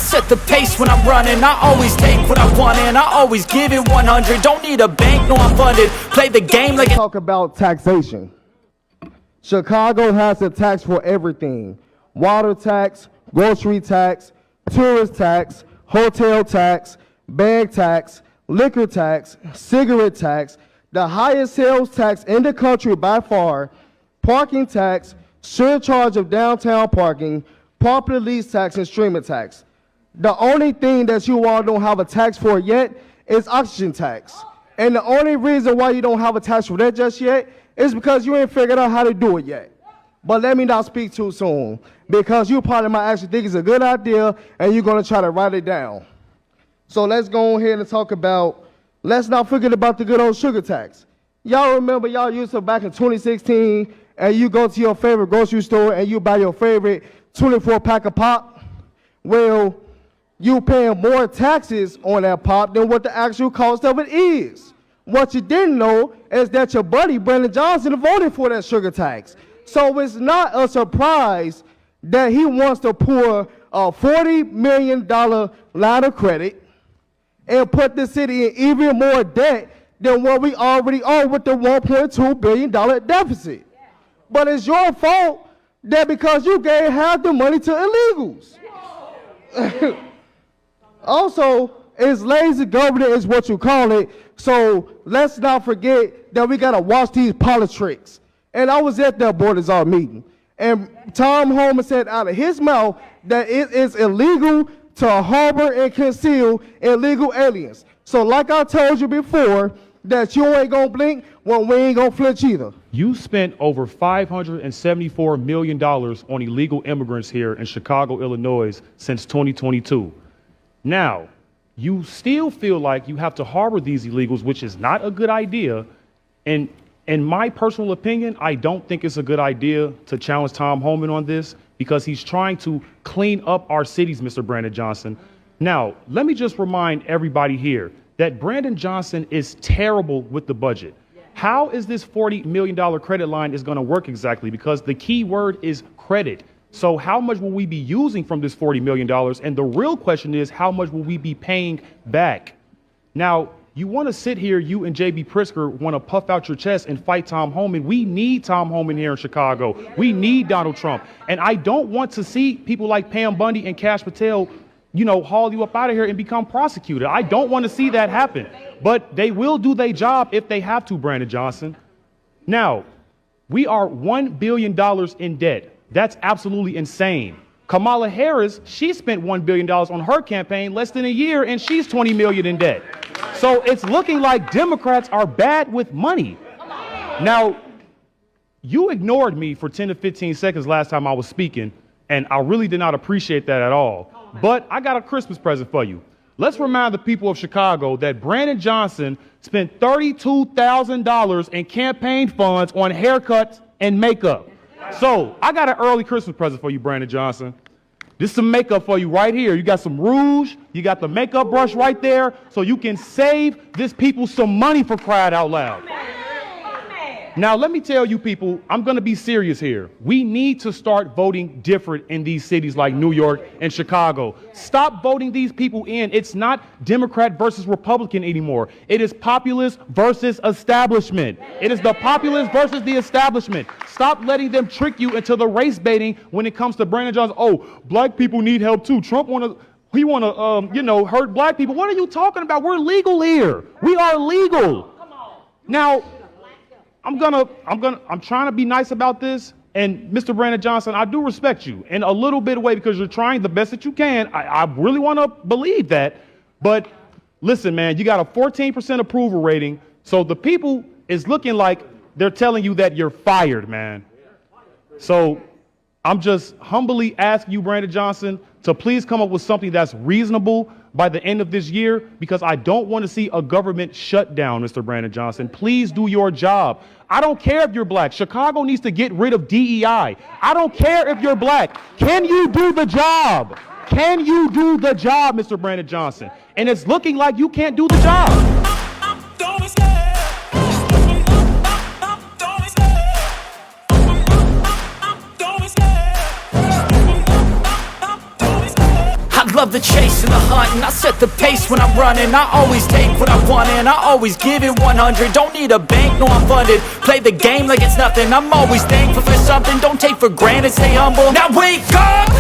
set the pace when I'm running. I always take what I want and I always give it 100. Don't need a bank, no I'm funded. Play the game like Talk about taxation. Chicago has a tax for everything. Water tax, grocery tax, tourist tax, hotel tax, bag tax, liquor tax, cigarette tax, the highest sales tax in the country by far, parking tax, surcharge of downtown parking, property lease tax, and streaming tax. The only thing that you all don't have a tax for yet is oxygen tax. And the only reason why you don't have a tax for that just yet is because you ain't figured out how to do it yet. But let me not speak too soon, because you probably might actually think it's a good idea and you're going to try to write it down. So let's go ahead and talk about, let's not forget about the good old sugar tax. Y'all remember y'all used to back in 2016 and you go to your favorite grocery store and you buy your favorite 24-pack of pop? Well, you paying more taxes on that pop than what the actual cost of it is. What you didn't know is that your buddy Brandon Johnson voted for that sugar tax. So it's not a surprise that he wants to pour a $40 million line of credit and put the city in even more debt than what we already are with the $1.2 billion deficit. But it's your fault that because you gave half the money to illegals. Also, it's lazy government is what you call it, so let's not forget that we gotta watch these politics. And I was at that Board of Czar meeting, and Tom Homan said out of his mouth that it is illegal to harbor and conceal illegal aliens. So like I told you before, that you ain't gonna blink when we ain't gonna flinch either. You spent over $574 million on illegal immigrants here in Chicago, Illinois since 2022. Now, you still feel like you have to harbor these illegals, which is not a good idea. And in my personal opinion, I don't think it's a good idea to challenge Tom Homan on this because he's trying to clean up our cities, Mr. Brandon Johnson. Now, let me just remind everybody here that Brandon Johnson is terrible with the budget. How is this $40 million credit line is going to work exactly? Because the key word is credit. So how much will we be using from this $40 million? And the real question is, how much will we be paying back? Now, you want to sit here, you and J.B. Pritzker want to puff out your chest and fight Tom Homan. We need Tom Homan here in Chicago. We need Donald Trump. And I don't want to see people like Pam Bundy and Kash Patel, haul you up out of here and become prosecuted. I don't want to see that happen. But they will do their job if they have to, Brandon Johnson. Now, we are $1 billion in debt. That's absolutely insane. Kamala Harris, she spent $1 billion on her campaign less than a year, and she's $20 million in debt. So it's looking like Democrats are bad with money. Now, you ignored me for 10 to 15 seconds last time I was speaking, and I really did not appreciate that at all. But I got a Christmas present for you. Let's remind the people of Chicago that Brandon Johnson spent $32,000 in campaign funds on haircuts and makeup. So I got an early Christmas present for you, Brandon Johnson. This is some makeup for you right here. You got some rouge. You got the makeup brush right there, so you can save this people some money, for crying out loud. Now, let me tell you people, I'm going to be serious here. We need to start voting different in these cities like New York and Chicago. Stop voting these people in. It's not Democrat versus Republican anymore. It is populist versus establishment. It is the populist versus the establishment. Stop letting them trick you into the race baiting when it comes to Brandon Johnson. Oh, black people need help too. Trump want to hurt black people. What are you talking about? We're legal here. We are legal. Now, I'm trying to be nice about this. And Mr. Brandon Johnson, I do respect you in a little bit of way because you're trying the best that you can. I really want to believe that. But listen, man, you got a 14% approval rating. So the people is looking like they're telling you that you're fired, man. So I'm just humbly asking you, Brandon Johnson, to please come up with something that's reasonable by the end of this year, because I don't want to see a government shutdown, Mr. Brandon Johnson. Please do your job. I don't care if you're black. Chicago needs to get rid of DEI. I don't care if you're black. Can you do the job? Can you do the job, Mr. Brandon Johnson? And it's looking like you can't do the job. love the chase and the hunt, and I set the pace when I'm running. I always take what I want and I always give it 100. Don't need a bank, no I'm funded. Play the game like it's nothing. I'm always thankful for something. Don't take for granted, stay humble. Now wake up!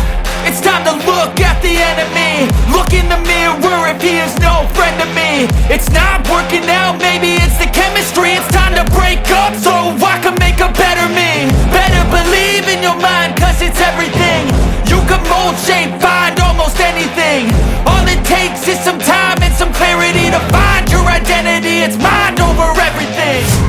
It's time to look at the enemy. Look in the mirror if he is no friend to me. It's not working out, maybe it's the chemistry. It's time to break up so I can make a better me. Better believe in your mind, cause it's everything. You can mold, shape, find almost anything. All it takes is some time and some clarity to find your identity. It's mind over everything.